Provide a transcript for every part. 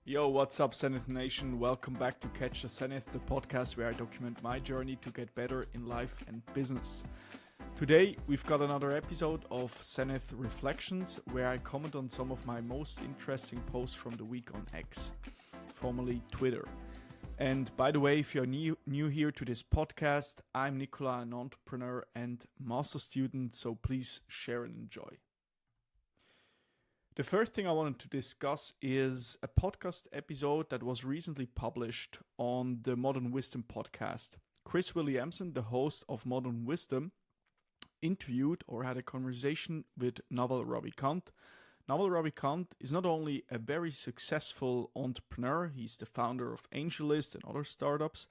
Yo, what's up, Zenith Nation? Welcome back to Catch The Zenith, the podcast where I document my journey to get better in life and business. Today, we've got another episode of Zenith Reflections, where I comment on some of my most interesting posts from the week on X, formerly Twitter. And by the way, if you're new here to this podcast, I'm Nicola, an entrepreneur and master student, so please share and enjoy. The first thing I wanted to discuss is a podcast episode that was recently published on the Modern Wisdom podcast. Chris Williamson, the host of Modern Wisdom, interviewed or had a conversation with Naval Ravikant. Naval Ravikant is not only a very successful entrepreneur, he's the founder of AngelList and other startups,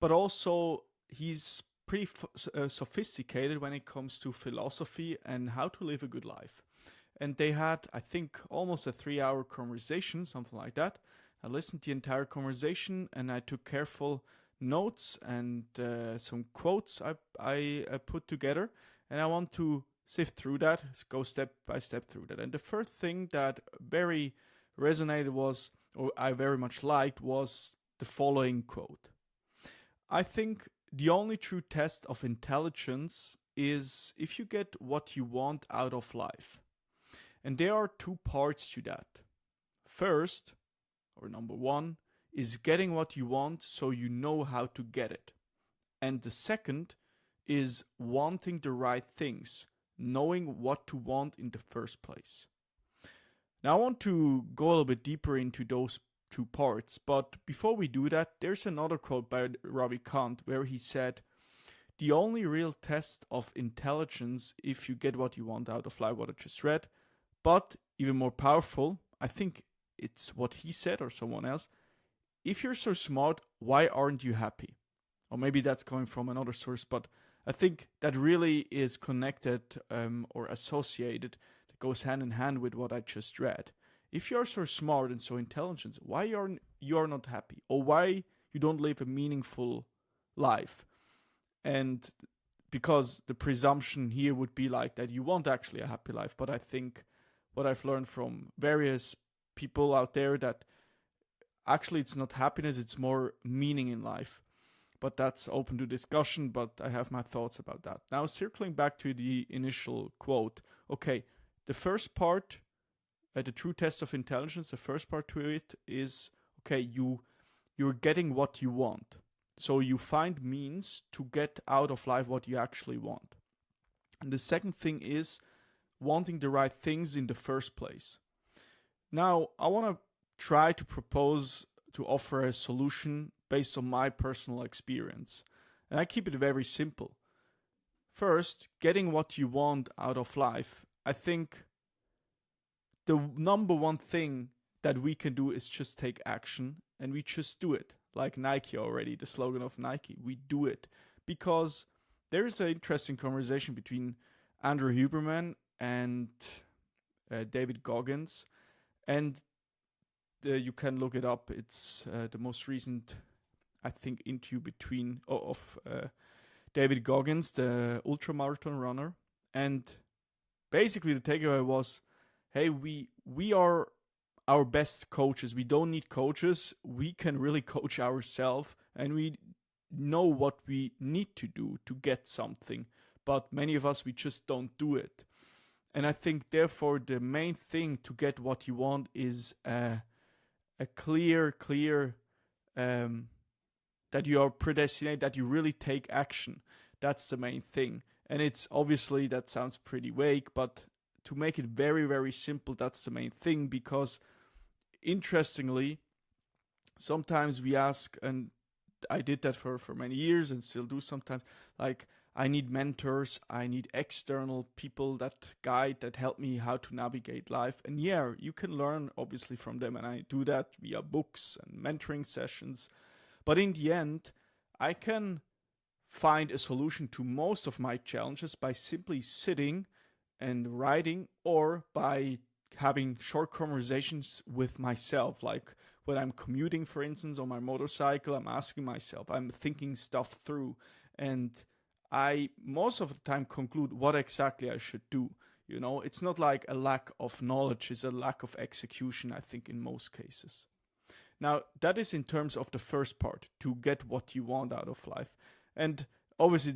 but also he's pretty sophisticated when it comes to philosophy and how to live a good life. And they had, I think, almost a 3-hour conversation, something like that. I listened to the entire conversation and I took careful notes and some quotes I put together. And I want to sift through that, go step by step through that. And the first thing that very resonated was, or I very much liked, was the following quote. I think the only true test of intelligence is if you get what you want out of life. And there are two parts to that. First, or number one, is getting what you want so you know how to get it. And the second is wanting the right things, knowing what to want in the first place. Now I want to go a little bit deeper into those two parts, but before we do that, there's another quote by Ravikant where he said, "The only real test of intelligence, if you get what you want out of life," what I just read, but even more powerful, I think it's what he said or someone else. If you're so smart, why aren't you happy? Or maybe that's coming from another source, but I think that really is connected or associated, that goes hand in hand with what I just read. If you're so smart and so intelligent, why you are not happy? Or why you don't live a meaningful life? And because the presumption here would be like that you want actually a happy life, but I think what I've learned from various people out there that actually it's not happiness, it's more meaning in life. But that's open to discussion, but I have my thoughts about that. Now, circling back to the initial quote. Okay, the first part, the true test of intelligence, the first part to it is, okay, you're getting what you want. So you find means to get out of life what you actually want. And the second thing is wanting the right things in the first place. Now, I want to try to propose to offer a solution based on my personal experience. And I keep it very simple. First, getting what you want out of life. I think the number one thing that we can do is just take action, and we just do it. Like Nike already, the slogan of Nike, we do it. Because there's an interesting conversation between Andrew Huberman and David Goggins, and you can look it up. It's the most recent, I think, interview of David Goggins, the ultramarathon runner, and basically the takeaway was, hey, we are our best coaches. We don't need coaches. We can really coach ourselves, and we know what we need to do to get something. But many of us, we just don't do it. And I think, therefore, the main thing to get what you want is a clear that you are predestinated, that you really take action. That's the main thing. And it's obviously, that sounds pretty vague, but to make it very, very simple, that's the main thing. Because interestingly, sometimes we ask, and I did that for many years and still do sometimes, like, I need mentors, I need external people that guide, that help me how to navigate life. And yeah, you can learn obviously from them, and I do that via books and mentoring sessions. But in the end, I can find a solution to most of my challenges by simply sitting and writing, or by having short conversations with myself. Like when I'm commuting, for instance, on my motorcycle, I'm asking myself, I'm thinking stuff through, and I most of the time conclude what exactly I should do. You know, it's not like a lack of knowledge, it's a lack of execution, I think, in most cases. Now, that is in terms of the first part, to get what you want out of life. And obviously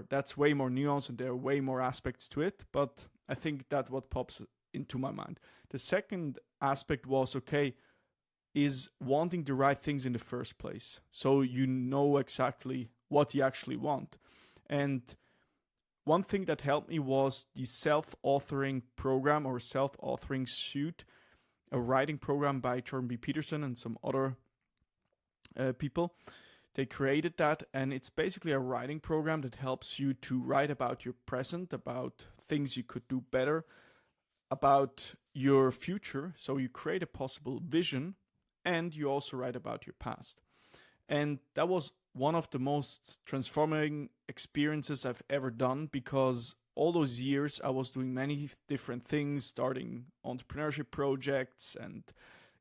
that's way more nuanced and there are way more aspects to it, but I think that's what pops into my mind. The second aspect was, okay, is wanting the right things in the first place. So you know exactly what you actually want. And one thing that helped me was the self-authoring program or self-authoring suite, a writing program by Jordan B. Peterson and some other people. They created that, and it's basically a writing program that helps you to write about your present, about things you could do better, about your future. So you create a possible vision, and you also write about your past. And that was one of the most transforming experiences I've ever done, because all those years I was doing many different things, starting entrepreneurship projects and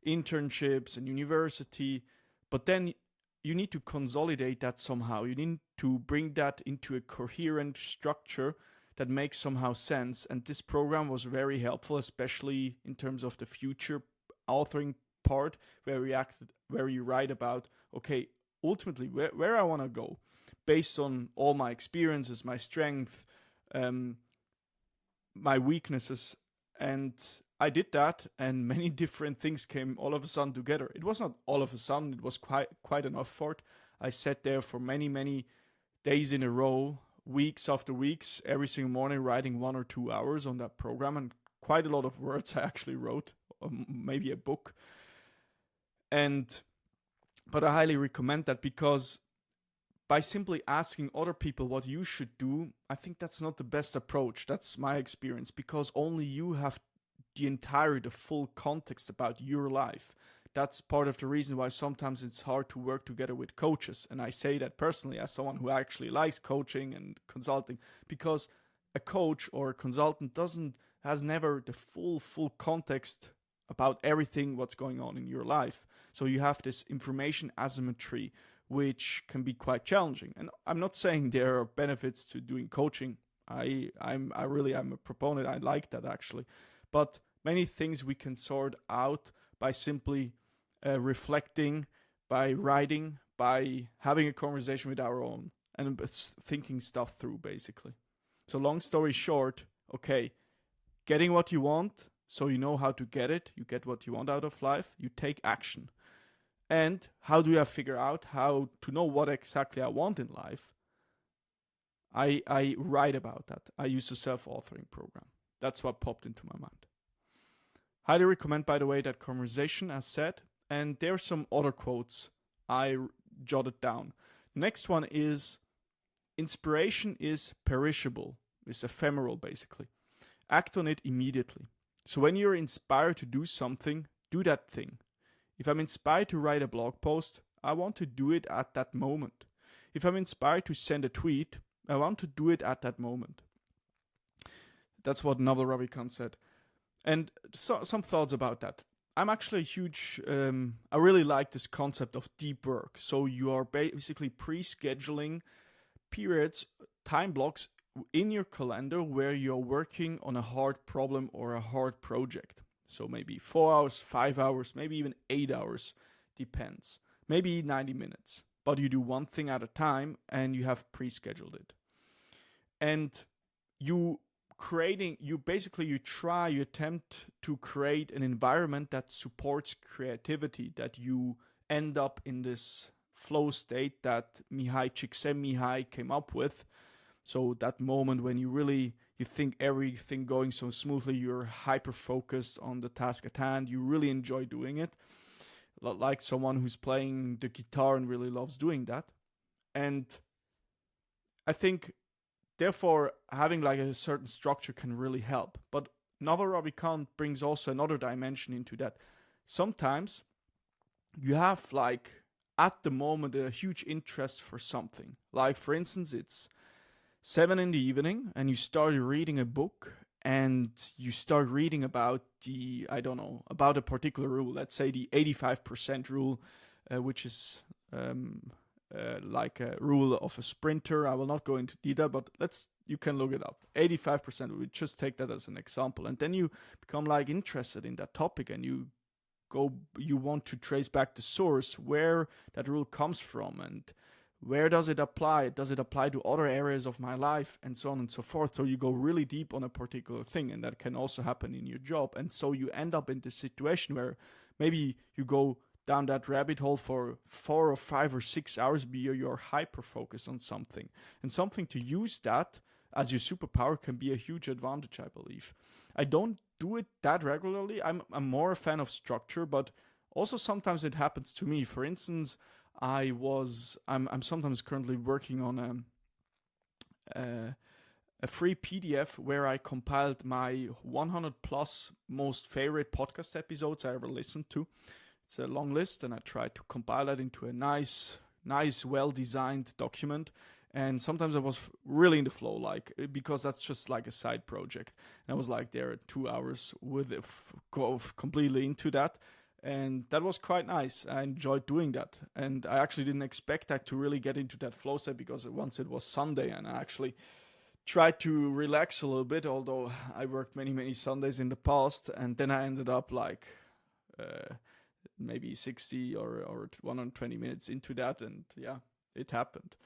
internships and university. But then you need to consolidate that somehow. You need to bring that into a coherent structure that makes somehow sense. And this program was very helpful, especially in terms of the future authoring part, where you write about, okay, ultimately where I want to go based on all my experiences, my strength, my weaknesses. And I did that, and many different things came all of a sudden together. It was not all of a sudden, it was quite an effort. I sat there for many days in a row, weeks after weeks, every single morning, writing 1 or 2 hours on that program, and quite a lot of words I actually wrote, maybe a book. But I highly recommend that, because by simply asking other people what you should do, I think that's not the best approach. That's my experience, because only you have the full context about your life. That's part of the reason why sometimes it's hard to work together with coaches. And I say that personally as someone who actually likes coaching and consulting, because a coach or a consultant has never the full context about everything what's going on in your life. So you have this information asymmetry, which can be quite challenging. And I'm not saying there are benefits to doing coaching. I'm a proponent. I like that actually. But many things we can sort out by simply reflecting, by writing, by having a conversation with our own, and thinking stuff through, basically. So long story short, okay, getting what you want, so you know how to get it, you get what you want out of life, you take action. And how do I figure out how to know what exactly I want in life? I write about that. I use a self-authoring program. That's what popped into my mind. Highly recommend, by the way, that conversation, as said. And there's some other quotes I jotted down. Next one is, inspiration is perishable. It's ephemeral, basically. Act on it immediately. So when you're inspired to do something, do that thing. If I'm inspired to write a blog post, I want to do it at that moment. If I'm inspired to send a tweet, I want to do it at that moment. That's what Naval Ravikant said. And some thoughts about that. I'm actually a huge, I really like this concept of deep work. So you are basically pre-scheduling periods, time blocks in your calendar where you're working on a hard problem or a hard project. So maybe 4 hours, 5 hours, maybe even 8 hours, depends. Maybe 90 minutes. But you do one thing at a time and you have pre-scheduled it. And you attempt to create an environment that supports creativity, that you end up in this flow state that Csikszentmihalyi came up with. So that moment when you think everything going so smoothly, you're hyper focused on the task at hand, you really enjoy doing it, like someone who's playing the guitar and really loves doing that. And I think therefore having like a certain structure can really help. But Naval Ravikant brings also another dimension into that. Sometimes you have like at the moment a huge interest for something. Like for instance, it's 7 p.m. and you start reading a book and you start reading about about a particular rule. Let's say the 85% rule, which is like a rule of a sprinter. I will not go into detail, but you can look it up. 85%, we just take that as an example. And then you become like interested in that topic and you you want to trace back the source, where that rule comes from, and where does it apply? Does it apply to other areas of my life, and so on and so forth? So you go really deep on a particular thing, and that can also happen in your job. And so you end up in this situation where maybe you go down that rabbit hole for 4 or 5 or 6 hours, but you're hyper focused on something. And something to use that as your superpower can be a huge advantage, I believe. I don't do it that regularly. I'm more a fan of structure, but also sometimes it happens to me. For instance, I'm sometimes currently working on a free PDF where I compiled my 100 plus most favorite podcast episodes I ever listened to. It's a long list, and I try to compile that into a nice, well-designed document. And sometimes I was really in the flow, like, because that's just like a side project. And I was like there 2 hours with it, go completely into that. And that was quite nice. I enjoyed doing that. And I actually didn't expect that to really get into that flow state, because once it was Sunday and I actually tried to relax a little bit, although I worked many Sundays in the past. And then I ended up like maybe 60 or 120 minutes into that. And yeah, it happened.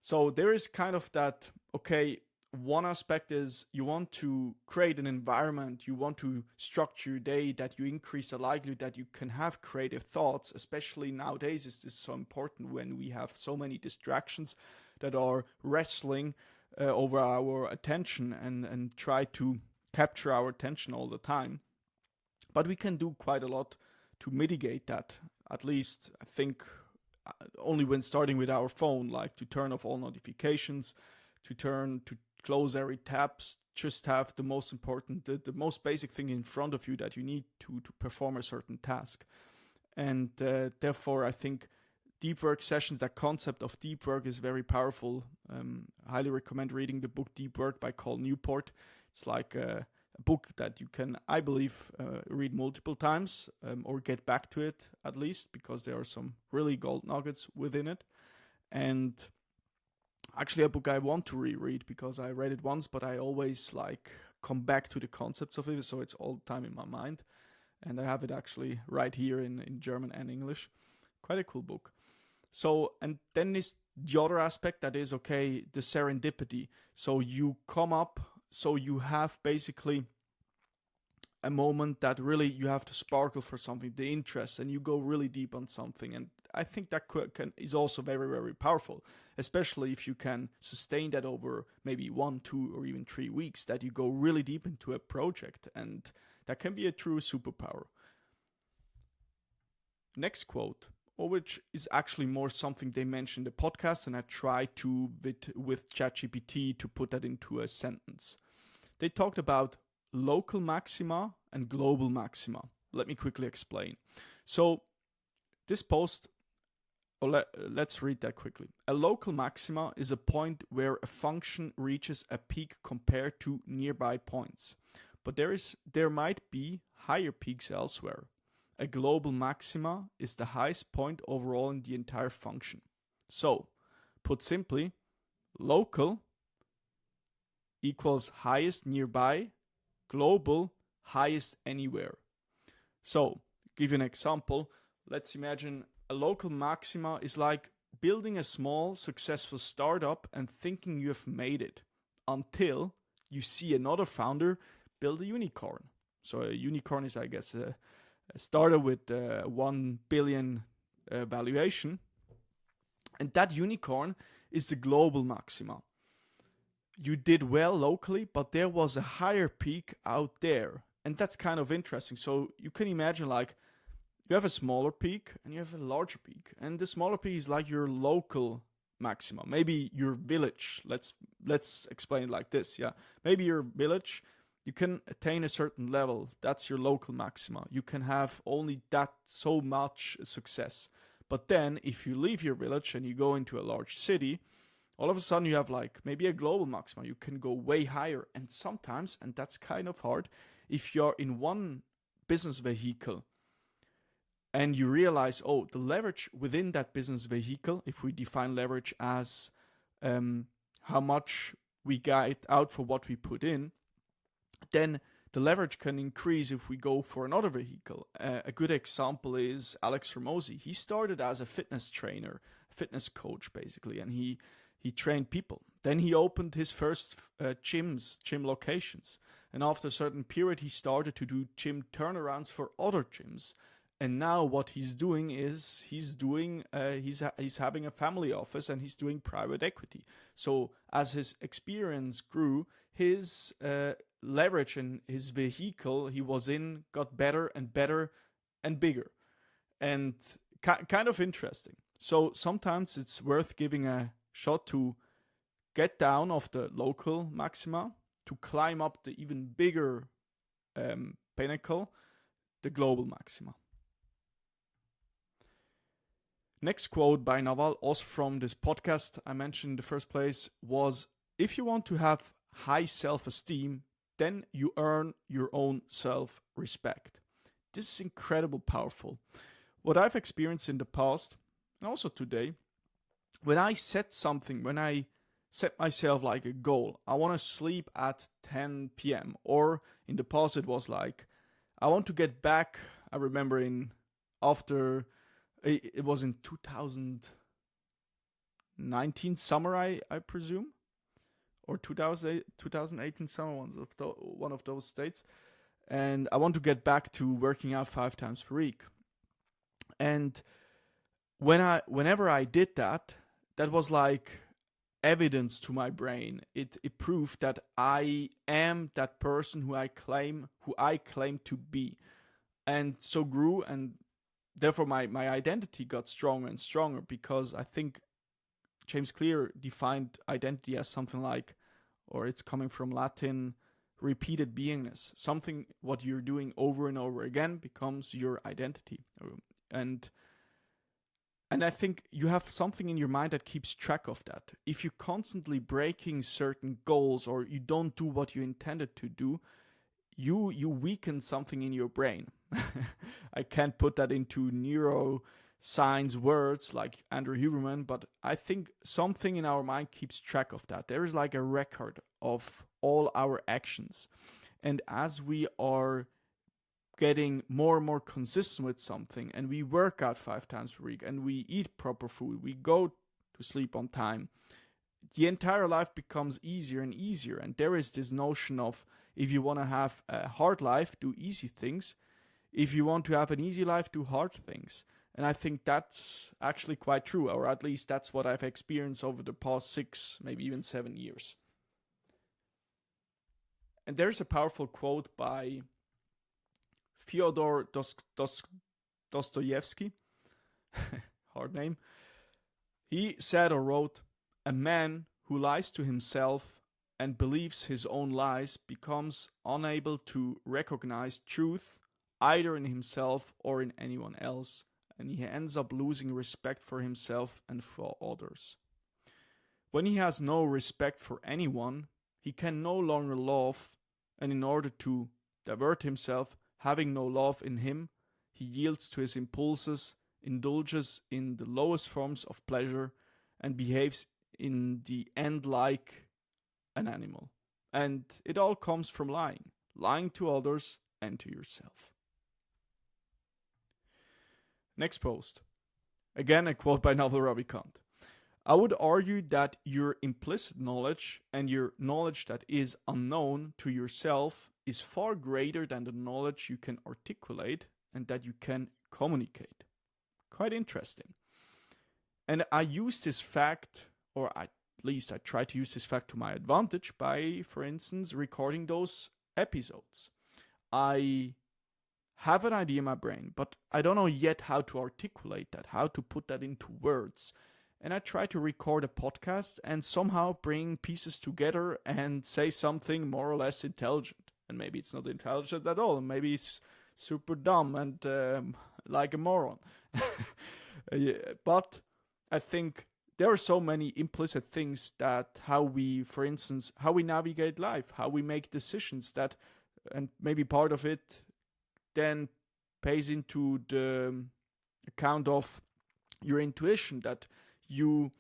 So there is kind of that, okay, one aspect is you want to create an environment, you want to structure your day that you increase the likelihood that you can have creative thoughts, especially nowadays. This is so important when we have so many distractions that are wrestling over our attention and try to capture our attention all the time. But we can do quite a lot to mitigate that, at least I think only when starting with our phone, like to turn off all notifications, to close every tabs, just have the most important, the most basic thing in front of you that you need to perform a certain task. And therefore, I think deep work sessions, that concept of deep work is very powerful. Highly recommend reading the book Deep Work by Cal Newport. It's like a book that you can, I believe, read multiple times or get back to it at least, because there are some really gold nuggets within it. And actually a book I want to reread, because I read it once, but I always like come back to the concepts of it, so it's all the time in my mind. And I have it actually right here in German and English. Quite a cool book. So, and then is the other aspect, that is, okay, the serendipity. So you come up, so you have basically a moment that really you have to sparkle for something, the interest, and you go really deep on something. And I think that is also very powerful, especially if you can sustain that over maybe 1, 2, or even 3 weeks, that you go really deep into a project, and that can be a true superpower. Next quote, which is actually more something they mentioned in the podcast, and I try to, with ChatGPT, to put that into a sentence. They talked about local maxima and global maxima. Let me quickly explain. So this post, let's read that quickly. A local maxima is a point where a function reaches a peak compared to nearby points, but there might be higher peaks elsewhere. A global maxima is the highest point overall in the entire function. So, put simply, local equals highest nearby, global highest anywhere. So, give you an example. Let's imagine a local maxima is like building a small successful startup and thinking you have made it, until you see another founder build a unicorn. So a unicorn is, I guess, a startup with 1 billion valuation. And that unicorn is the global maxima. You did well locally, but there was a higher peak out there. And that's kind of interesting. So you can imagine, like, you have a smaller peak and you have a larger peak. And the smaller peak is like your local maxima. Maybe your village. Let's explain it like this. Yeah. Maybe your village, you can attain a certain level. That's your local maxima. You can have only that so much success. But then if you leave your village and you go into a large city, all of a sudden you have like maybe a global maxima. You can go way higher. And sometimes, and that's kind of hard, if you're in one business vehicle and you realize, oh, the leverage within that business vehicle, if we define leverage as how much we get out for what we put in, then the leverage can increase if we go for another vehicle. A good example is Alex Ramosi. He started as a fitness trainer, fitness coach basically, and he trained people. Then he opened his first gym locations, and after a certain period he started to do gym turnarounds for other gyms. And now what he's doing is he's having a family office, and he's doing private equity. So as his experience grew, his leverage in his vehicle he was in got better and better and bigger, and kind of interesting. So sometimes it's worth giving a shot to get down off the local maxima to climb up the even bigger pinnacle, the global maxima. Next quote by Naval, also from this podcast I mentioned in the first place, was, "If you want to have high self-esteem, then you earn your own self-respect." This is incredibly powerful. What I've experienced in the past, and also today, when I set myself like a goal, I want to sleep at 10 p.m. Or in the past it was like, I want to get back, I remember it was in 2019 summer, I presume, or 2018 summer, one of those dates. And I want to get back to working out 5 times per week. And whenever I did that, that was like evidence to my brain. It proved that I am that person who I claim to be, and so grew, and therefore my identity got stronger and stronger, because I think James Clear defined identity as something like, or it's coming from Latin, repeated beingness. Something what you're doing over and over again becomes your identity. And I think you have something in your mind that keeps track of that. If you're constantly breaking certain goals, or you don't do what you intended to do, you weaken something in your brain. I can't put that into neuroscience words like Andrew Huberman, but I think something in our mind keeps track of that. There is like a record of all our actions. And as we are getting more and more consistent with something, and we work out 5 times per week, and we eat proper food, we go to sleep on time, the entire life becomes easier and easier. And there is this notion of, if you want to have a hard life, do easy things. If you want to have an easy life, do hard things. And I think that's actually quite true, or at least that's what I've experienced over the past 6, maybe even 7 years. And there's a powerful quote by Fyodor Dostoevsky, hard name. He said or wrote, "A man who lies to himself and believes his own lies becomes unable to recognize truth either in himself or in anyone else, and he ends up losing respect for himself and for others. When he has no respect for anyone, he can no longer love, and in order to divert himself, having no love in him, he yields to his impulses, indulges in the lowest forms of pleasure, and behaves in the end like an animal. And it all comes from lying to others and to yourself." Next post. Again, a quote by Naval Ravikant. "I would argue that your implicit knowledge and your knowledge that is unknown to yourself is far greater than the knowledge you can articulate and that you can communicate." Quite interesting. And I use this fact, or at least I try to use this fact to my advantage by, for instance, recording those episodes. I have an idea in my brain, but I don't know yet how to articulate that, how to put that into words. And I try to record a podcast and somehow bring pieces together and say something more or less intelligent. And maybe it's not intelligent at all, and maybe it's super dumb and like a moron. But I think there are so many implicit things that how we navigate life, how we make decisions, that, and maybe part of it then pays into the account of your intuition, that you,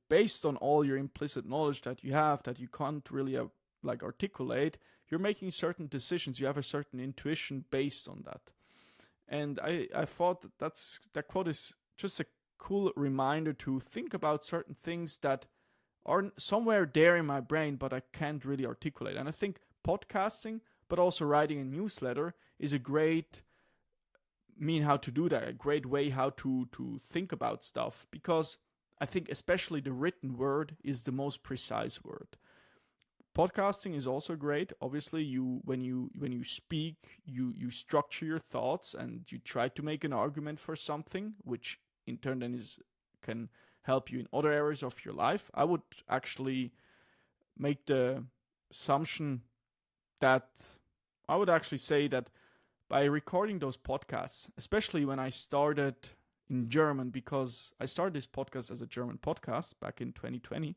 based on all your implicit knowledge that you have, that you can't really like articulate, you're making certain decisions. You have a certain intuition based on that. And I thought that quote is just a cool reminder to think about certain things that are somewhere there in my brain, but I can't really articulate. And I think podcasting, but also writing a newsletter, is a great how to do that, a great way how to think about stuff, because I think especially the written word is the most precise word. Podcasting is also great. Obviously, when you speak, you structure your thoughts and you try to make an argument for something, which in turn then can help you in other areas of your life. I would actually make the assumption that I would actually say that by recording those podcasts, especially when I started in German, because I started this podcast as a German podcast back in 2020,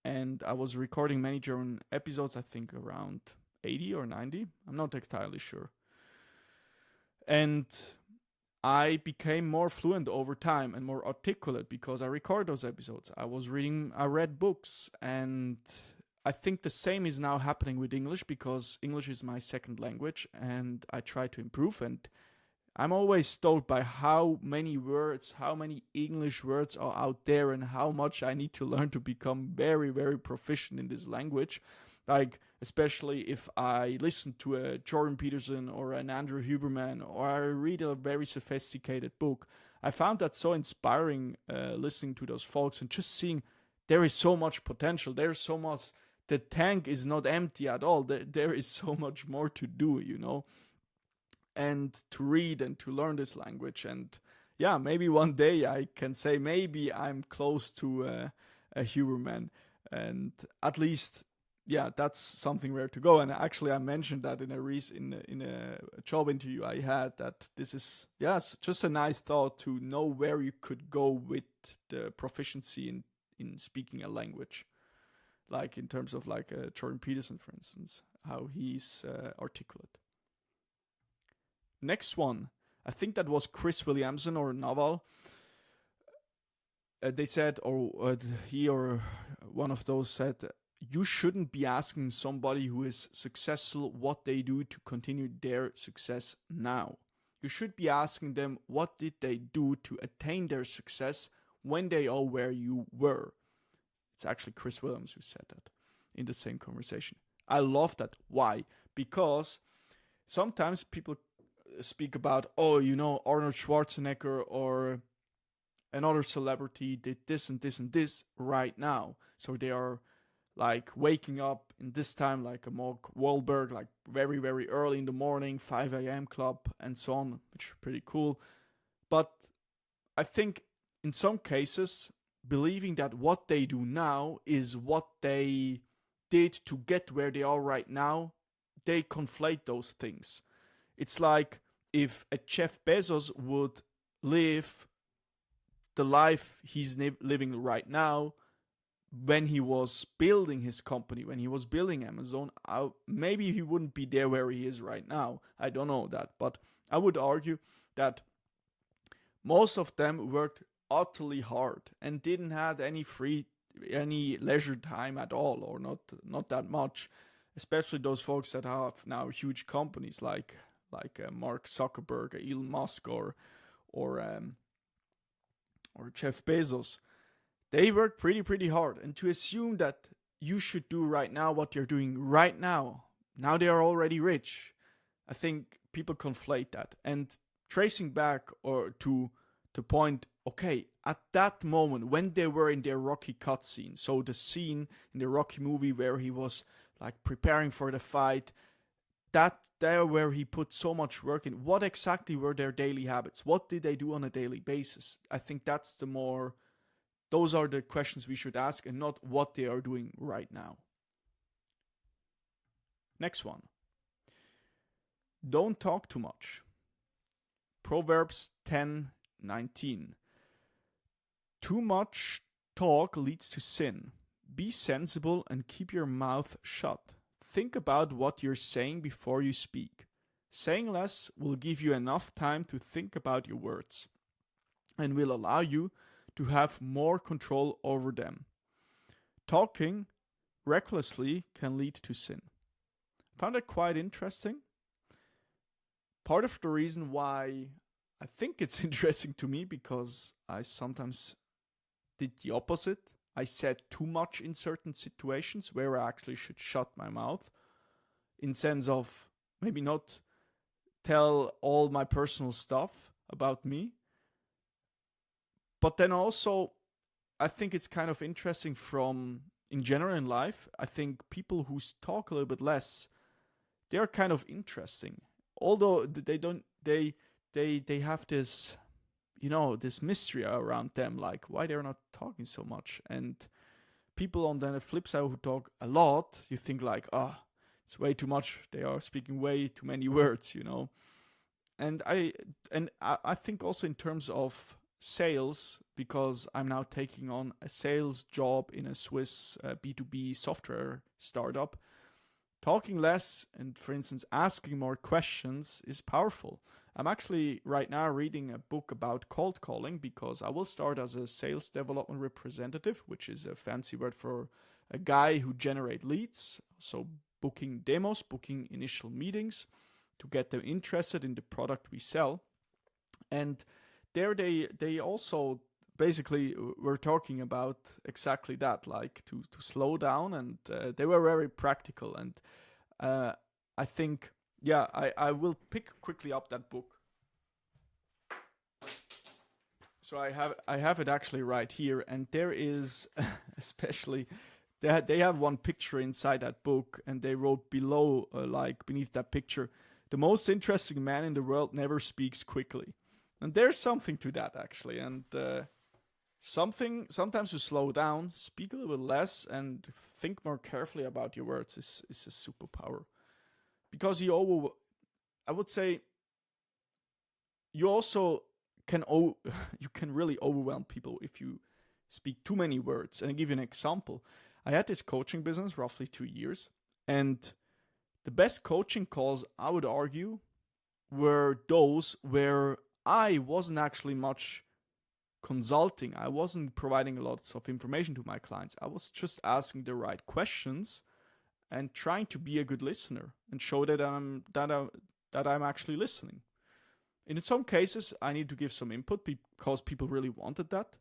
and I was recording many German episodes, I think around 80 or 90. I'm not entirely sure. And I became more fluent over time and more articulate because I record those episodes. I read books, and I think the same is now happening with English, because English is my second language and I try to improve. And I'm always stoked by how many English words are out there and how much I need to learn to become very, very proficient in this language. Like, especially if I listen to a Jordan Peterson or an Andrew Huberman, or I read a very sophisticated book. I found that so inspiring, listening to those folks and just seeing there is so much potential. There's so much. The tank is not empty at all. There is so much more to do, and to read and to learn this language. And yeah, maybe one day I can say maybe I'm close to a Huberman, and at least, yeah, that's something where to go. And actually, I mentioned that in a job interview I had, that this is, yes, just a nice thought to know where you could go with the proficiency in speaking a language. Like in terms of like Jordan Peterson, for instance, how he's articulate. Next one, I think that was Chris Williamson or Naval. They said, or he or one of those said, you shouldn't be asking somebody who is successful what they do to continue their success now. You should be asking them what did they do to attain their success when they are where you were. It's actually Chris Williams who said that in the same conversation. I love that. Why? Because sometimes people speak about, Arnold Schwarzenegger or another celebrity did this and this and this right now. So they are like waking up in this time, like a Mark Wahlberg, like very, very early in the morning, 5 a.m. club and so on, which is pretty cool. But I think in some cases, believing that what they do now is what they did to get where they are right now, they conflate those things. It's like if a Jeff Bezos would live the life he's living right now when he was building his company, when he was building Amazon, maybe he wouldn't be there where he is right now. I don't know that, but I would argue that most of them worked utterly hard and didn't have any leisure time at all, or not that much, especially those folks that have now huge companies like Mark Zuckerberg, Elon Musk, or Jeff Bezos. They work pretty hard, and to assume that you should do right now what you're doing right now they are already rich, I think people conflate that. And tracing back or to point, okay, at that moment when they were in their Rocky cutscene, so the scene in the Rocky movie where he was like preparing for the fight, that there where he put so much work in, what exactly were their daily habits? What did they do on a daily basis? I think those are the questions we should ask, and not what they are doing right now. Next one. Don't talk too much. Proverbs 10:19. Too much talk leads to sin. Be sensible and keep your mouth shut. Think about what you're saying before you speak. Saying less will give you enough time to think about your words and will allow you to have more control over them. Talking recklessly can lead to sin. I found that quite interesting. Part of the reason why I think it's interesting to me, because I sometimes did the opposite. I said too much in certain situations where I actually should shut my mouth, in sense of maybe not tell all my personal stuff about me. But then also, I think it's kind of interesting from in general in life. I think people who talk a little bit less, they are kind of interesting. Although they don't, they have this, this mystery around them, like why they're not talking so much. And people on the flip side who talk a lot, you think like, it's way too much. They are speaking way too many words, And I think also in terms of sales, because I'm now taking on a sales job in a Swiss B2B software startup, talking less and, for instance, asking more questions is powerful. I'm actually right now reading a book about cold calling, because I will start as a sales development representative, which is a fancy word for a guy who generates leads, so booking demos, booking initial meetings to get them interested in the product we sell. And there they also basically were talking about exactly that, like to slow down, and they were very practical. And I think, I will pick quickly up that book. So I have it actually right here, and there is especially they have one picture inside that book, and they wrote below, like beneath that picture, the most interesting man in the world never speaks quickly. And there's something to that, actually. And sometimes to slow down, speak a little bit less, and think more carefully about your words is a superpower. Because I would say, you also can you can really overwhelm people if you speak too many words. And I'll give you an example. I had this coaching business roughly 2 years, and the best coaching calls, I would argue, were those where I wasn't actually much consulting. I wasn't providing lots of information to my clients. I was just asking the right questions and trying to be a good listener and show that I'm actually listening. In some cases, I need to give some input because people really wanted that.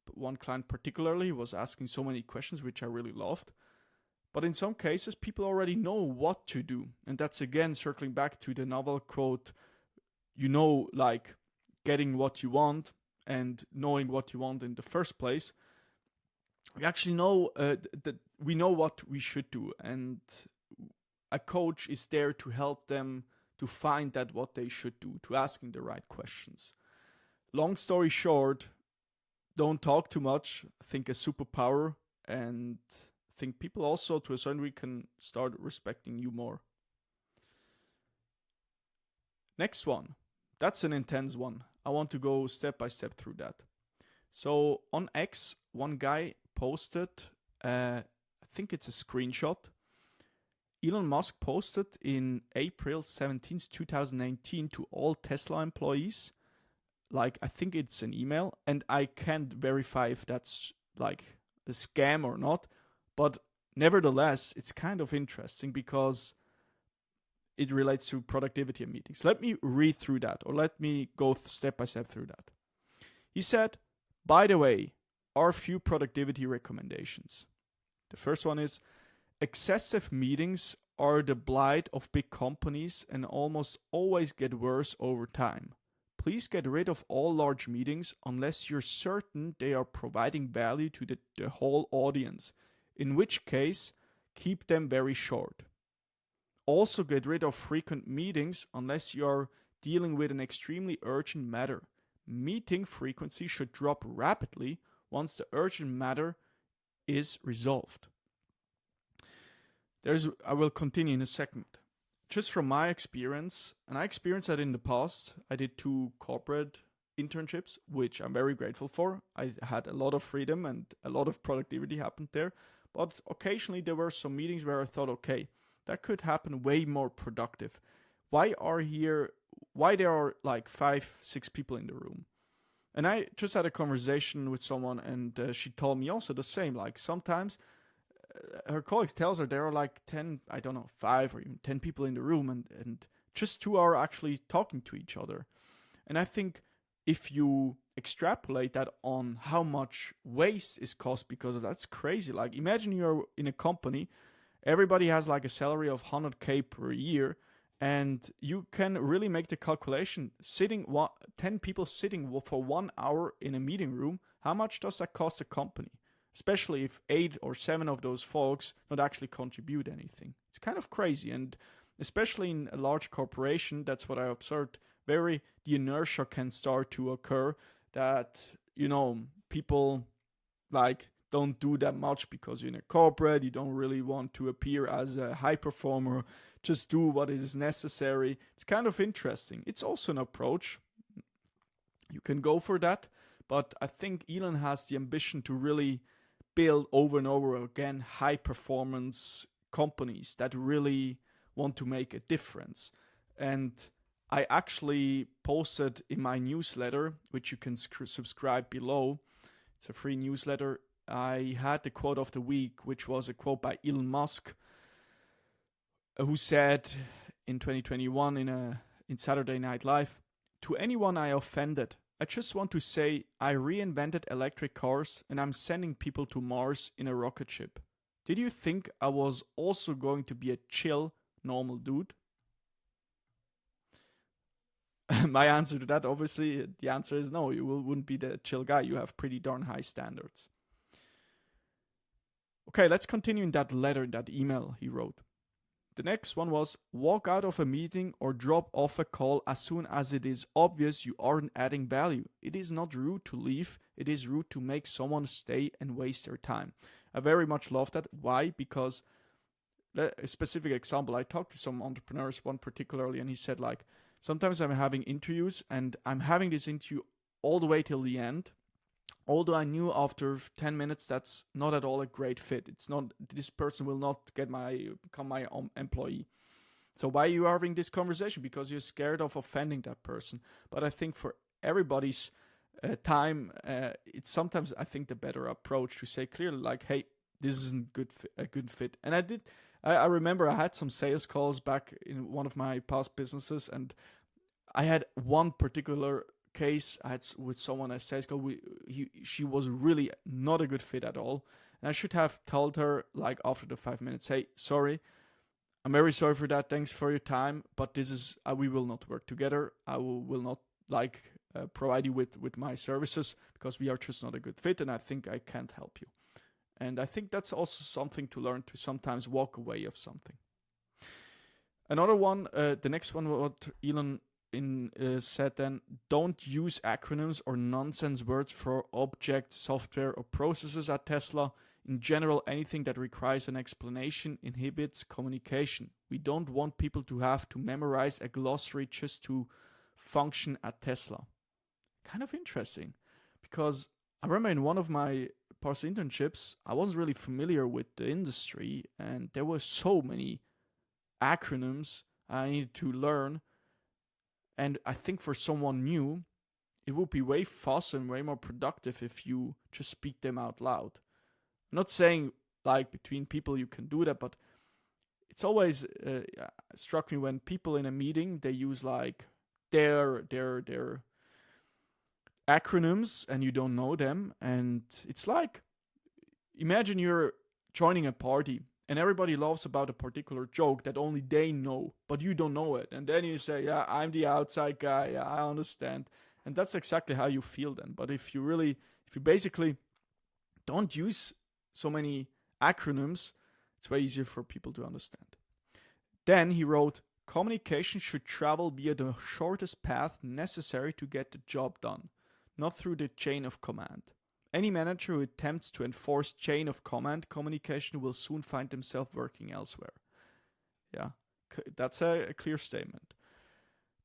But one client particularly was asking so many questions, which I really loved. But in some cases, people already know what to do. And that's again circling back to the Naval quote, like getting what you want and knowing what you want in the first place. We actually know that we know what we should do. And a coach is there to help them to find that what they should do, to asking the right questions. Long story short, don't talk too much. I think a superpower, and I think people also to a certain degree can start respecting you more. Next one. That's an intense one. I want to go step by step through that. So on X, one guy posted, I think it's a screenshot. Elon Musk posted in April 17th, 2019 to all Tesla employees, like I think it's an email, and I can't verify if that's like a scam or not, but nevertheless, it's kind of interesting because it relates to productivity and meetings. Let me read through that, or let me go step by step through that. He said, by the way, are few productivity recommendations. The first one is, excessive meetings are the blight of big companies and almost always get worse over time. Please get rid of all large meetings unless you're certain they are providing value to the whole audience, in which case, keep them very short. Also get rid of frequent meetings unless you are dealing with an extremely urgent matter. Meeting frequency should drop rapidly once the urgent matter is resolved. I will continue in a second. Just from my experience, and I experienced that in the past, I did 2 corporate internships, which I'm very grateful for. I had a lot of freedom and a lot of productivity happened there. But occasionally there were some meetings where I thought, okay, that could happen way more productive. Why there are like 5-6 people in the room? And I just had a conversation with someone, and she told me also the same. Like sometimes her colleagues tells her there are like 10, I don't know, 5 or even 10 people in the room, and just 2 are actually talking to each other. And I think if you extrapolate that on how much waste is caused because of that, that's crazy. Like, imagine you're in a company, everybody has like a salary of 100K per year, and you can really make the calculation, 10 people sitting for 1 hour in a meeting room, how much does that cost the company? Especially if 8 or 7 of those folks not actually contribute anything. It's kind of crazy, and especially in a large corporation, that's what I observed. The inertia can start to occur that, people like don't do that much because you're in a corporate, you don't really want to appear as a high performer, just do what is necessary. It's kind of interesting. It's also an approach. You can go for that, but I think Elon has the ambition to really build over and over again high performance companies that really want to make a difference. And I actually posted in my newsletter, which you can subscribe below. It's a free newsletter. I had the quote of the week, which was a quote by Elon Musk, who said in 2021 in Saturday Night Live, "To anyone I offended, I just want to say I reinvented electric cars and I'm sending people to Mars in a rocket ship. Did you think I was also going to be a chill, normal dude?" My answer to that, obviously, the answer is no, you wouldn't be the chill guy. You have pretty darn high standards. Okay, let's continue in that letter, that email he wrote. The next one was, walk out of a meeting or drop off a call as soon as it is obvious you aren't adding value. It is not rude to leave. It is rude to make someone stay and waste their time. I very much love that. Why? Because a specific example, I talked to some entrepreneurs, one particularly, and he said, like, sometimes I'm having interviews and I'm having this interview all the way till the end. Although I knew after 10 minutes that's not at all a great fit. It's not, this person will not become my employee. So why are you having this conversation? Because you're scared of offending that person. But I think for everybody's time, it's sometimes, I think, the better approach to say clearly, like, hey, this isn't a good fit. And I remember I had some sales calls back in one of my past businesses, and I had one particular case I had with someone at sales call. She was really not a good fit at all, and I should have told her, like, after the 5 minutes, hey, sorry, I'm very sorry for that. Thanks for your time, but this is we will not work together. I will not provide you with my services because we are just not a good fit, and I think I can't help you. And I think that's also something to learn, to sometimes walk away of something. Another one, the next one, what Elon said then, don't use acronyms or nonsense words for objects, software, or processes at Tesla. In general, anything that requires an explanation inhibits communication. We don't want people to have to memorize a glossary just to function at Tesla. Kind of interesting, because I remember in one of my past internships, I wasn't really familiar with the industry, and there were so many acronyms I needed to learn. And I think for someone new, it would be way faster and way more productive if you just speak them out loud. I'm not saying like between people you can do that, but it's always struck me when people in a meeting, they use like their acronyms and you don't know them. And it's like, imagine you're joining a party and everybody laughs about a particular joke that only they know, but you don't know it. And then you say, yeah, I'm the outside guy. Yeah, I understand. And that's exactly how you feel then. But if you basically don't use so many acronyms, it's way easier for people to understand. Then he wrote, communication should travel via the shortest path necessary to get the job done, not through the chain of command. Any manager who attempts to enforce chain of command communication will soon find themselves working elsewhere. Yeah, that's a clear statement.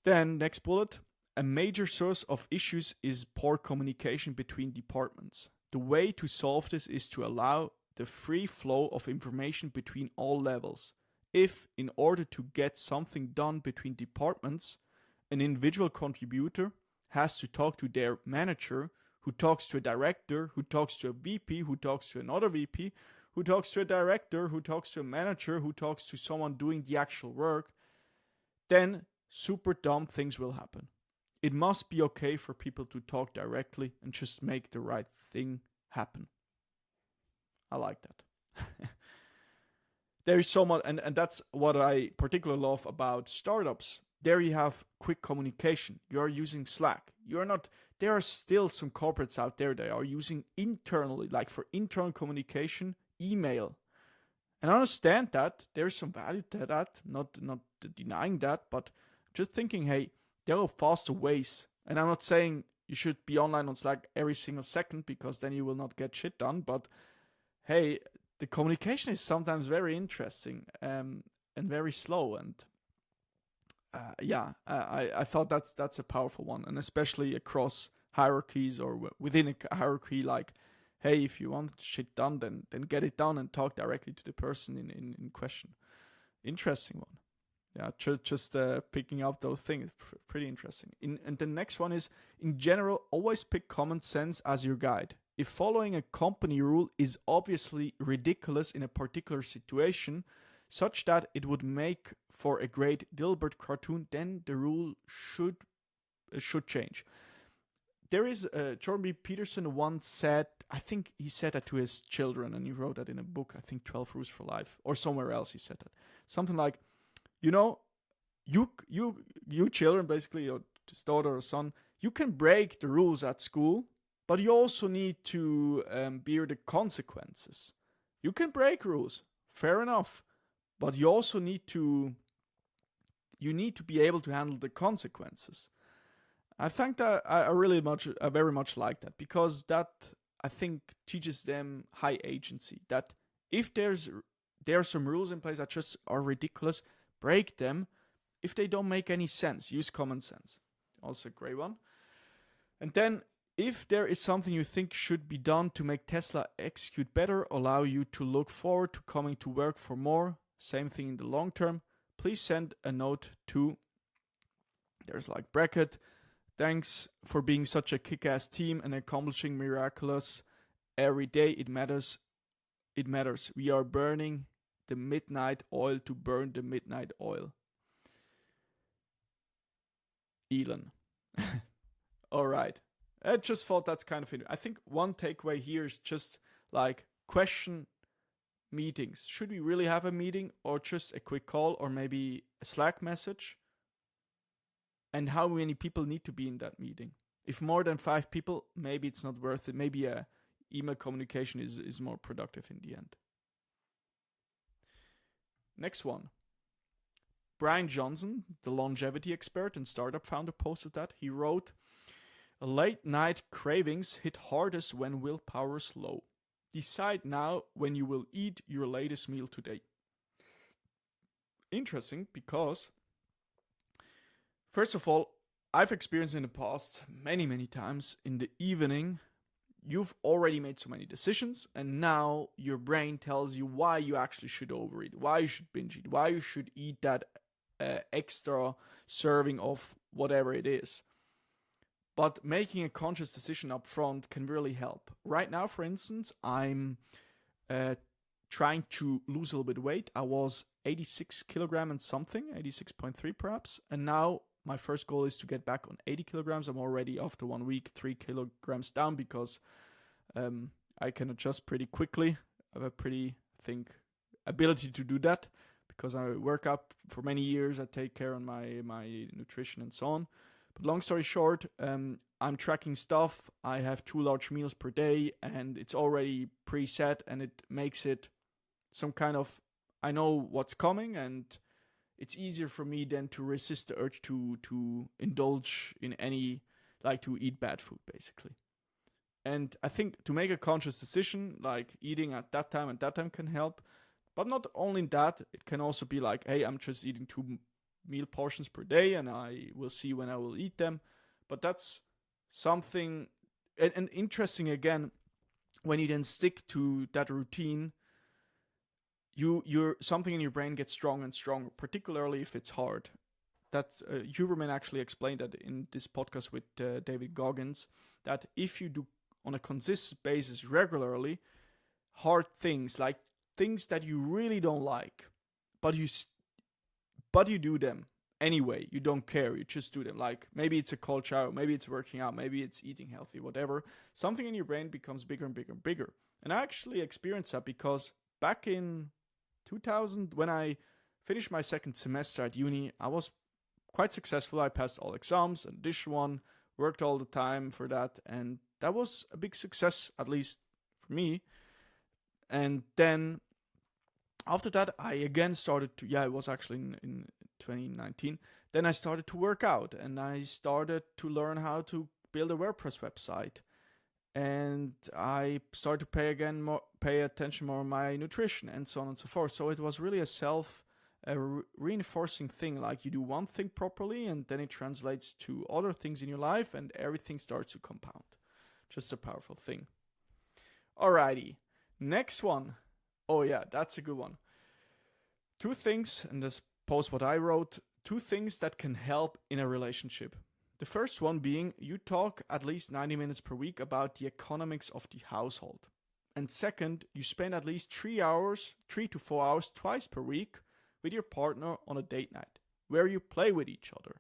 Then, next bullet, a major source of issues is poor communication between departments. The way to solve this is to allow the free flow of information between all levels. If, in order to get something done between departments, an individual contributor has to talk to their manager, who talks to a director, who talks to a VP, who talks to another VP, who talks to a director, who talks to a manager, who talks to someone doing the actual work, then super dumb things will happen. It must be okay for people to talk directly and just make the right thing happen. I like that. There is so much, and that's what I particularly love about startups. There you have quick communication. You are using Slack. You are not. There are still some corporates out there that are using internally, like for internal communication, email. And I understand that there's some value to that. Not denying that, but just thinking, hey, there are faster ways. And I'm not saying you should be online on Slack every single second, because then you will not get shit done. But hey, the communication is sometimes very interesting and very slow. And I thought that's a powerful one, and especially across hierarchies or within a hierarchy. Like, hey, if you want shit done, then get it done and talk directly to the person in question. Interesting one. Yeah, just picking up those things, pretty interesting. And the next one is, in general, always pick common sense as your guide. If following a company rule is obviously ridiculous in a particular situation, such that it would make for a great Dilbert cartoon, then the rule should change. There is Jordan B. Peterson once said, I think he said that to his children, and he wrote that in a book, I think 12 Rules for Life, or somewhere else he said that. Something like, you know, you children, basically your daughter or son, you can break the rules at school, but you also need to bear the consequences. You can break rules, fair enough, but you also need to be able to handle the consequences. I think that I very much like that, because that, I think, teaches them high agency. That if there are some rules in place that just are ridiculous, break them. If they don't make any sense, use common sense. Also a great one. And then, if there is something you think should be done to make Tesla execute better, allow you to look forward to coming to work for more, same thing in the long term, please send a note to, there's like bracket, thanks for being such a kick-ass team and accomplishing miraculous every day. It matters. We are burning the midnight oil to burn the midnight oil. Elon. All right. I just thought that's kind of interesting. I think one takeaway here is just like question meetings. Should we really have a meeting, or just a quick call, or maybe a Slack message? And how many people need to be in that meeting? If more than 5 people, maybe it's not worth it. Maybe a email communication is more productive in the end. Next one. Brian Johnson, the longevity expert and startup founder, posted that. He wrote, late night cravings hit hardest when willpower is low. Decide now when you will eat your latest meal today. Interesting, because first of all, I've experienced in the past many times in the evening, you've already made so many decisions, and now your brain tells you why you actually should overeat, why you should binge eat, why you should eat that extra serving of whatever it is. But making a conscious decision up front can really help. Right now, for instance, I'm trying to lose a little bit of weight. I was 86 kilograms and something, 86.3 perhaps, and now my first goal is to get back on 80 kilograms. I'm already, after 1 week, 3 kilograms down, because I can adjust pretty quickly. I have a pretty, I think, ability to do that, because I work out for many years. I take care of my nutrition and so on. But long story short, I'm tracking stuff. I have 2 large meals per day, and it's already preset, and it makes it some kind of, I know what's coming, and it's easier for me then to resist the urge to indulge in any, like to eat bad food, basically. And I think to make a conscious decision, like eating at that time and that time, can help. But not only that, it can also be like, hey, I'm just eating 2 meal portions per day, and I will see when I will eat them. But that's something, and interesting again, when you then stick to that routine, you're something in your brain gets stronger and stronger, particularly if it's hard. That Huberman actually explained that in this podcast with David Goggins, that if you do on a consistent basis regularly, hard things, like things that you really don't like, but you do them anyway. You don't care. You just do them. Like maybe it's a cold shower, maybe it's working out, maybe it's eating healthy, whatever. Something in your brain becomes bigger and bigger and bigger. And I actually experienced that because back in 2000, when I finished my second semester at uni, I was quite successful. I passed all exams and this one, worked all the time for that, and that was a big success, at least for me. And then after that, I again started to, it was actually in 2019. Then I started to work out and I started to learn how to build a WordPress website. And I started to pay attention more on my nutrition and so on and so forth. So it was really a reinforcing thing. Like you do one thing properly and then it translates to other things in your life and everything starts to compound. Just a powerful thing. Alrighty, next one. Oh yeah, that's a good one. 2 things, and this post what I wrote, 2 things that can help in a relationship. The first one being you talk at least 90 minutes per week about the economics of the household. And second, you spend at least 3 to 4 hours twice per week with your partner on a date night, where you play with each other.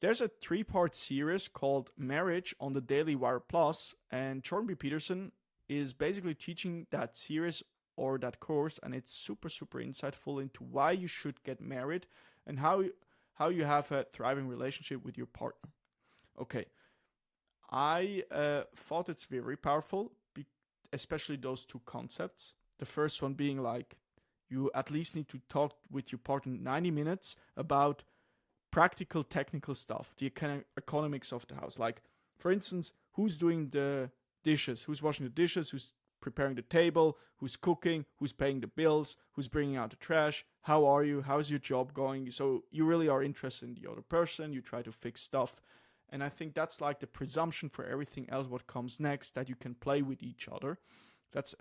There's a 3-part series called Marriage on the Daily Wire Plus, and Jordan B. Peterson is basically teaching that series or that course, and it's super, super insightful into why you should get married and how you have a thriving relationship with your partner. Okay, I thought it's very powerful, especially those 2 concepts. The first one being like you at least need to talk with your partner 90 minutes about practical, technical stuff, the economics of the house. Like, for instance, who's doing the dishes, who's washing the dishes, who's preparing the table, who's cooking, who's paying the bills, who's bringing out the trash, how are you, how's your job going. So you really are interested in the other person, you try to fix stuff. And I think that's like the presumption for everything else what comes next, that you can play with each other.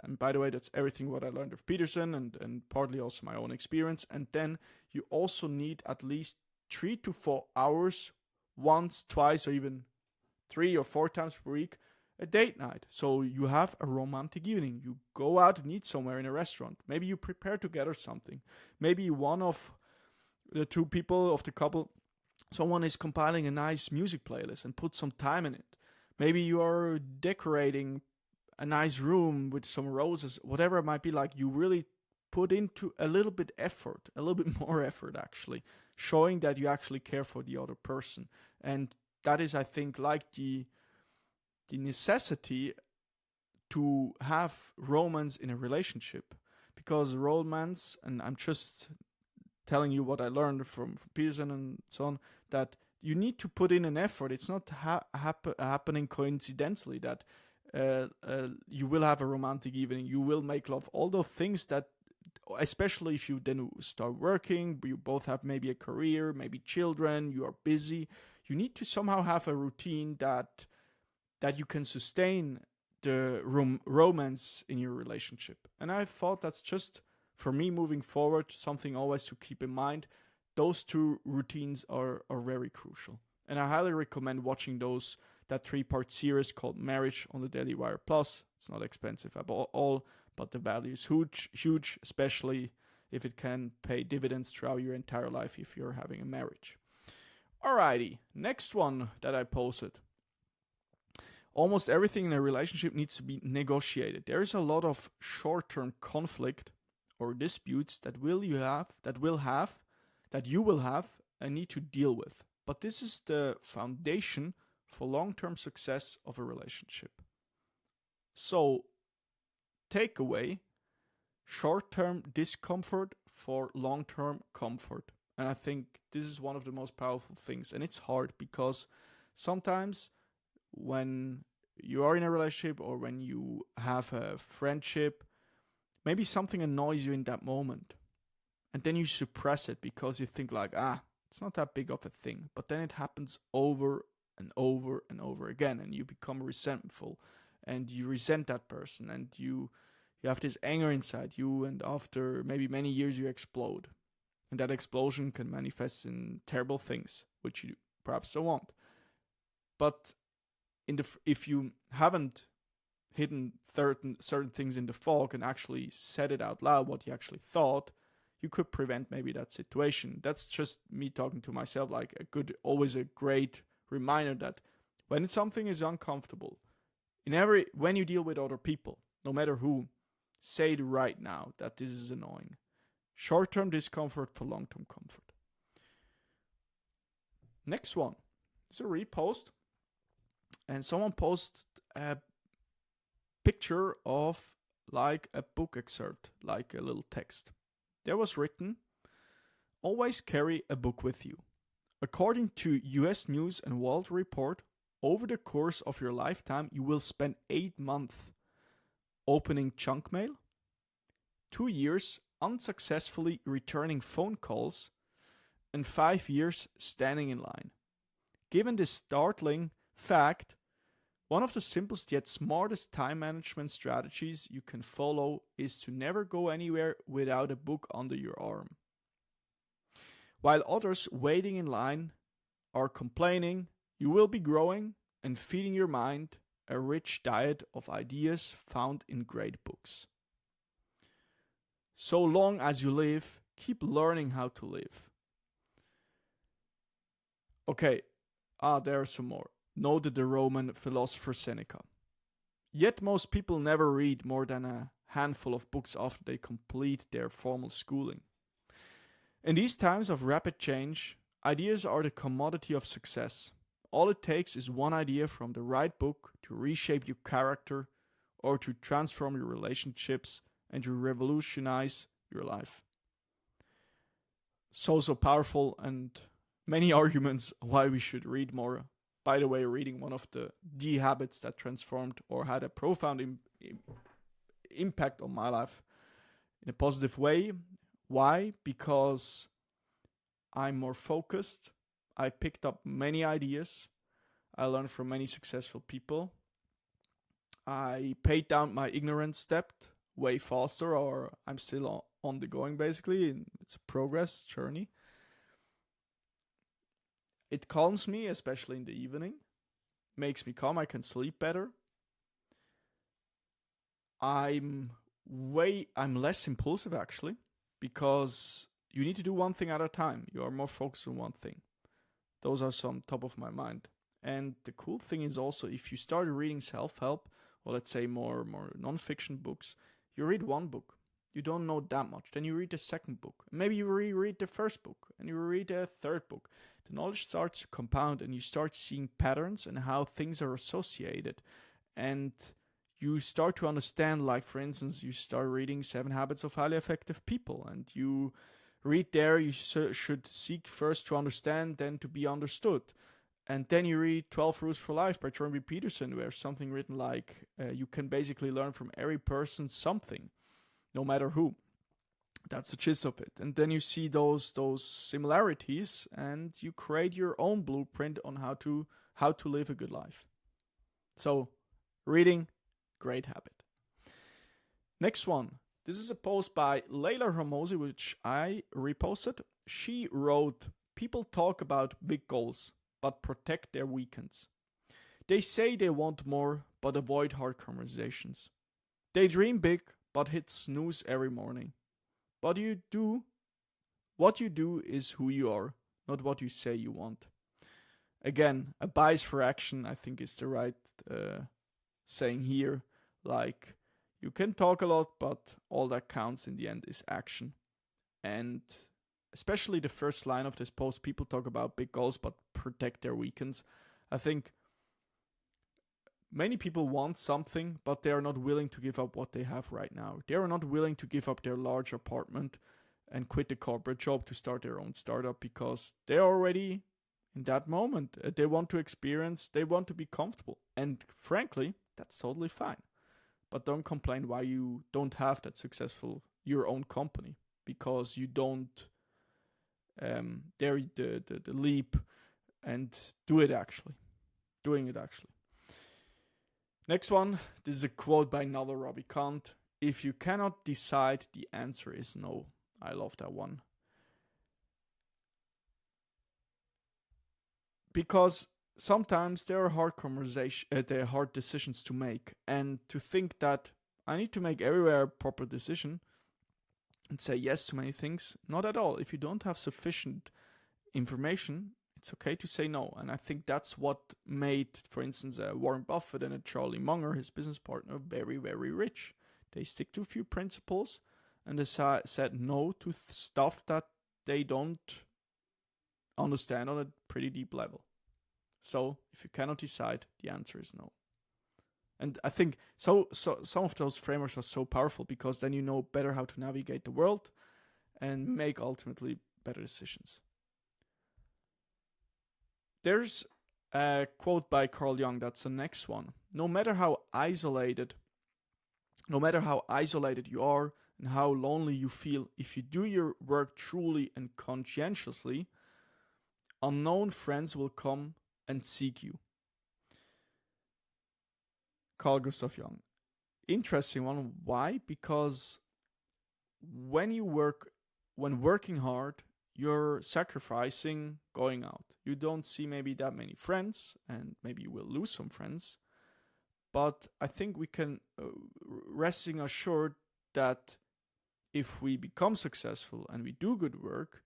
And by the way, that's everything what I learned of Peterson and partly also my own experience. And then you also need at least 3 to 4 hours once, twice, or even 3 or 4 times per week, a date night. So you have a romantic evening. You go out and eat somewhere in a restaurant. Maybe you prepare together something. Maybe one of the 2 people of the couple, someone is compiling a nice music playlist and put some time in it. Maybe you are decorating a nice room with some roses, whatever it might be. Like you really put into a little bit more effort actually, showing that you actually care for the other person. And that is, I think, like the necessity to have romance in a relationship. Because romance, and I'm just telling you what I learned from Peterson and so on, that you need to put in an effort. It's not happening coincidentally that you will have a romantic evening, you will make love, all those things that, especially if you then start working, you both have maybe a career, maybe children, you are busy, you need to somehow have a routine that you can sustain the romance in your relationship. And I thought that's just, for me moving forward, something always to keep in mind. Those 2 routines are very crucial. And I highly recommend watching that 3-part series called Marriage on the Daily Wire Plus. It's not expensive at all, but the value is huge, especially if it can pay dividends throughout your entire life if you're having a marriage. Alrighty, next one that I posted. Almost everything in a relationship needs to be negotiated. There is a lot of short-term conflict or disputes that you will have and need to deal with. But this is the foundation for long-term success of a relationship. So, takeaway: short-term discomfort for long-term comfort. And I think this is one of the most powerful things. And it's hard because sometimes when you are in a relationship or when you have a friendship, maybe something annoys you in that moment. And then you suppress it because you think like, it's not that big of a thing. But then it happens over and over and over again. And you become resentful and you resent that person and you have this anger inside you. And after maybe many years, you explode. And that explosion can manifest in terrible things, which you perhaps don't want. But if you haven't hidden certain things in the fog and actually said it out loud what you actually thought, you could prevent maybe that situation. That's just me talking to myself, like always a great reminder that when something is uncomfortable, when you deal with other people, no matter who, say it right now that this is annoying. Short-term discomfort for long-term comfort. Next one is a repost, and someone posted a picture of like a book excerpt, like a little text. There was written, "Always carry a book with you. According to US News and World Report, over the course of your lifetime, you will spend 8 months opening junk mail, 2 years unsuccessfully returning phone calls, and 5 years standing in line. Given this startling fact, one of the simplest yet smartest time management strategies you can follow is to never go anywhere without a book under your arm. While others waiting in line are complaining, you will be growing and feeding your mind a rich diet of ideas found in great books. So long as you live, keep learning how to live." Okay, there are some more. Noted the Roman philosopher Seneca. Yet most people never read more than a handful of books after they complete their formal schooling. In these times of rapid change, ideas are the commodity of success. All it takes is one idea from the right book to reshape your character or to transform your relationships and to revolutionize your life. So powerful, and many arguments why we should read more. By the way, reading one of the habits that transformed or had a profound impact on my life in a positive way. Why? Because I'm more focused. I picked up many ideas. I learned from many successful people. I paid down my ignorance debt way faster, or I'm still on the going basically. And it's a progress journey. It calms me, especially in the evening. Makes me calm. I can sleep better. I'm less impulsive actually, because you need to do one thing at a time. You are more focused on one thing. Those are some top of my mind. And the cool thing is also, if you start reading self-help, or let's say more non-fiction books, you read one book. You don't know that much. Then you read the second book. Maybe you reread the first book, and you read the third book. The knowledge starts to compound, and you start seeing patterns and how things are associated. And you start to understand, like for instance, you start reading 7 Habits of Highly Effective People, and you read there, you should seek first to understand, then to be understood. And then you read 12 Rules for Life by Jordan B. Peterson, where something written like, you can basically learn from every person something, no matter who. That's the gist of it. And then you see those similarities, and you create your own blueprint on how to live a good life. So, reading, great habit. Next one. This is a post by Leila Hormozi, which I reposted. She wrote, "People talk about big goals, but protect their weekends. They say they want more, but avoid hard conversations. They dream big, but hit snooze every morning. What you do is who you are, not what you say you want." Again, a bias for action, I think, is the right saying here. Like, you can talk a lot, but all that counts in the end is action. And especially the first line of this post, people talk about big goals but protect their weekends. I think many people want something, but they are not willing to give up what they have right now. They are not willing to give up their large apartment and quit the corporate job to start their own startup, because they're already in that moment. They want to experience, they want to be comfortable. And frankly, that's totally fine. But don't complain why you don't have that successful, your own company, because you don't dare the leap and doing it actually. Next one, this is a quote by Naval Ravikant. "If you cannot decide, the answer is no." I love that one. Because sometimes there are there are hard decisions to make, and to think that I need to make everywhere a proper decision and say yes to many things, not at all. If you don't have sufficient information, it's okay to say no. And I think that's what made, for instance, Warren Buffett and a Charlie Munger, his business partner, very, very rich. They stick to a few principles and they said no to stuff that they don't understand on a pretty deep level. So if you cannot decide, the answer is no. And I think so some of those frameworks are so powerful because then you know better how to navigate the world and make ultimately better decisions. There's a quote by Carl Jung, that's the next one. No matter how isolated you are and how lonely you feel, if you do your work truly and conscientiously, unknown friends will come and seek you. Carl Gustav Jung. Interesting one. Why? Because when working hard, you're sacrificing going out. You don't see maybe that many friends, and maybe you will lose some friends. But I think we can resting assured that if we become successful and we do good work,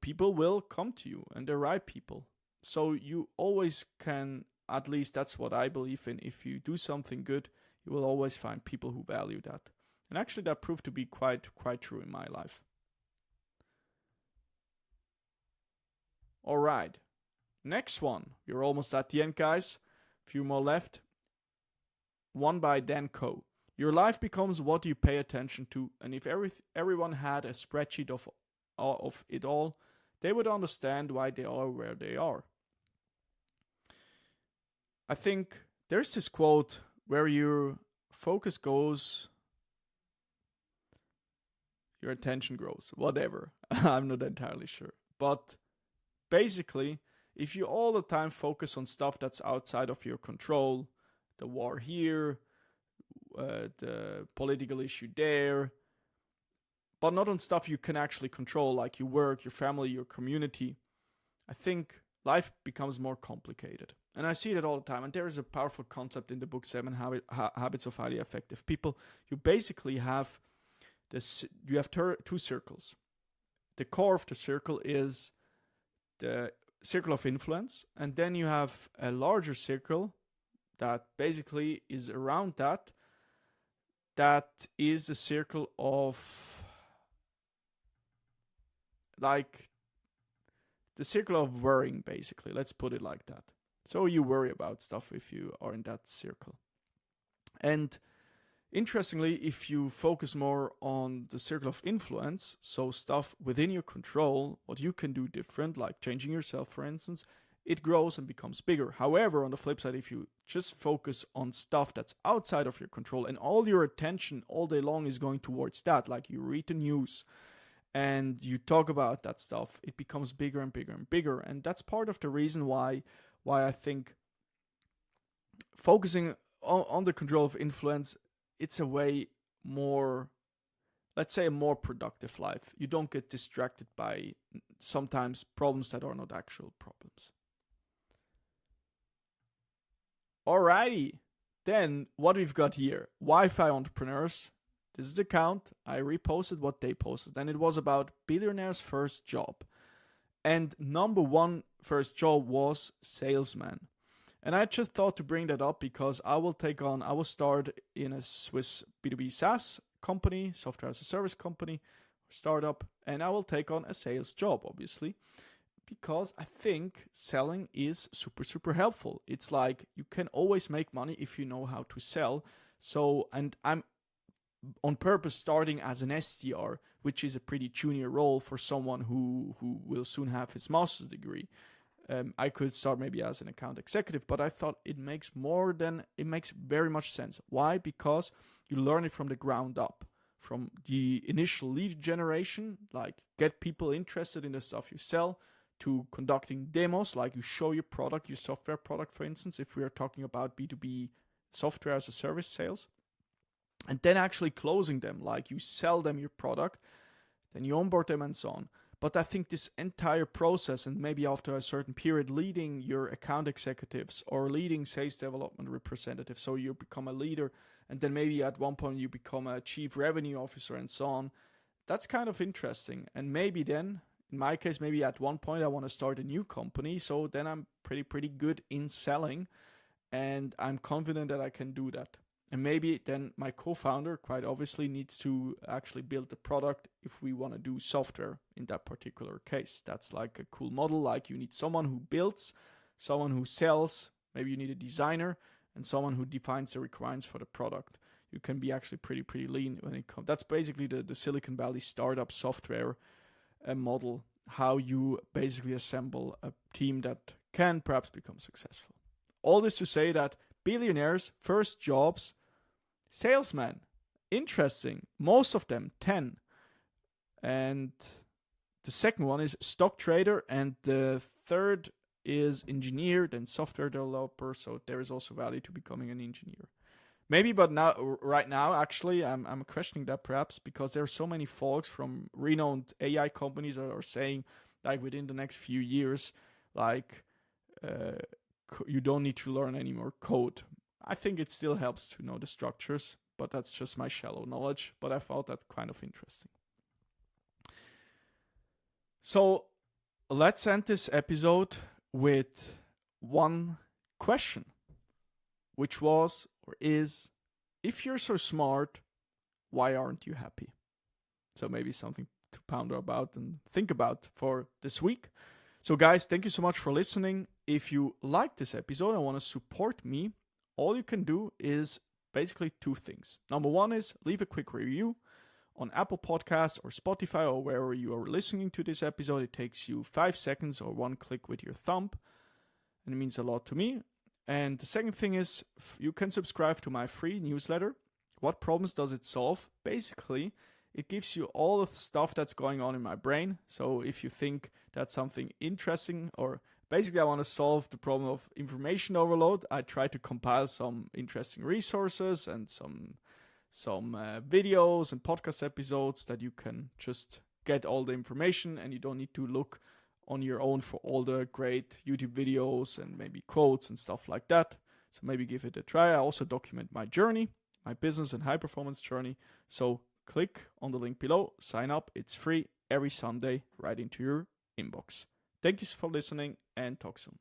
people will come to you, and the right people. So you always can, at least that's what I believe in. If you do something good, you will always find people who value that. And actually that proved to be quite true in my life. All right. Next one. We're almost at the end, guys. A few more left. One by Dan Coe. Your life becomes what you pay attention to, and if everyone had a spreadsheet of it all, they would understand why they are where they are. I think there's this quote, where your focus goes, your attention grows. Whatever. I'm not entirely sure. But basically, if you all the time focus on stuff that's outside of your control, the war here, the political issue there, but not on stuff you can actually control, like your work, your family, your community, I think life becomes more complicated. And I see that all the time. And there is a powerful concept in the book 7 Habits of Highly Effective People. You basically have two circles. The core of the circle is the circle of influence, and then you have a larger circle that basically is around that. That is the circle of, like, the circle of worrying, basically. Let's put it like that. So you worry about stuff if you are in that circle. And interestingly, if you focus more on the circle of influence, so stuff within your control, what you can do different, like changing yourself, for instance, it grows and becomes bigger. However, on the flip side, if you just focus on stuff that's outside of your control and all your attention all day long is going towards that, like you read the news and you talk about that stuff, it becomes bigger and bigger and bigger. And that's part of the reason why I think focusing on the control of influence, it's a way more, let's say, a more productive life. You don't get distracted by sometimes problems that are not actual problems. Alrighty, then what we've got here, Wi-Fi entrepreneurs. This is the account. I reposted what they posted, and it was about billionaire's first job. And number one first job was salesman. And I just thought to bring that up because I will start in a Swiss B2B SaaS company, software as a service company, startup, and I will take on a sales job, obviously, because I think selling is super, super helpful. It's like you can always make money if you know how to sell. So, and I'm on purpose starting as an SDR, which is a pretty junior role for someone who will soon have his master's degree. I could start maybe as an account executive, but I thought it makes very much sense. Why? Because you learn it from the ground up, from the initial lead generation, like get people interested in the stuff you sell, to conducting demos, like you show your product, your software product, for instance, if we are talking about B2B software as a service sales, and then actually closing them, like you sell them your product, then you onboard them and so on. But I think this entire process, and maybe after a certain period, leading your account executives or leading sales development representatives, so you become a leader, and then maybe at one point you become a chief revenue officer and so on, that's kind of interesting. And maybe then, in my case, maybe at one point I want to start a new company, so then I'm pretty good in selling, and I'm confident that I can do that. And maybe then my co-founder, quite obviously, needs to actually build the product if we want to do software in that particular case. That's like a cool model. Like you need someone who builds, someone who sells, maybe you need a designer, and someone who defines the requirements for the product. You can be actually pretty lean when it comes. That's basically the Silicon Valley startup software model, how you basically assemble a team that can perhaps become successful. All this to say that billionaires' first jobs, salesman. Interesting. Most of them, 10. And the second one is stock trader, and the third is engineer, then software developer. So there is also value to becoming an engineer. Maybe, but right now, actually, I'm questioning that perhaps because there are so many folks from renowned AI companies that are saying, like within the next few years, like you don't need to learn any more code. I think it still helps to know the structures, but that's just my shallow knowledge. But I found that kind of interesting. So let's end this episode with one question, which was or is, if you're so smart, why aren't you happy? So maybe something to ponder about and think about for this week. So guys, thank you so much for listening. If you like this episode and want to support me, all you can do is basically two things. Number one is leave a quick review on Apple Podcasts or Spotify or wherever you are listening to this episode. It takes you 5 seconds or one click with your thumb, and it means a lot to me. And the second thing is you can subscribe to my free newsletter. What problems does it solve? Basically, it gives you all the stuff that's going on in my brain. So if you think that's something interesting, or basically I want to solve the problem of information overload, I try to compile some interesting resources and some videos and podcast episodes that you can just get all the information, and you don't need to look on your own for all the great YouTube videos and maybe quotes and stuff like that. So maybe give it a try. I also document my journey, my business and high performance journey. So click on the link below, sign up. It's free every Sunday right into your inbox. Thank you for listening, and talk soon.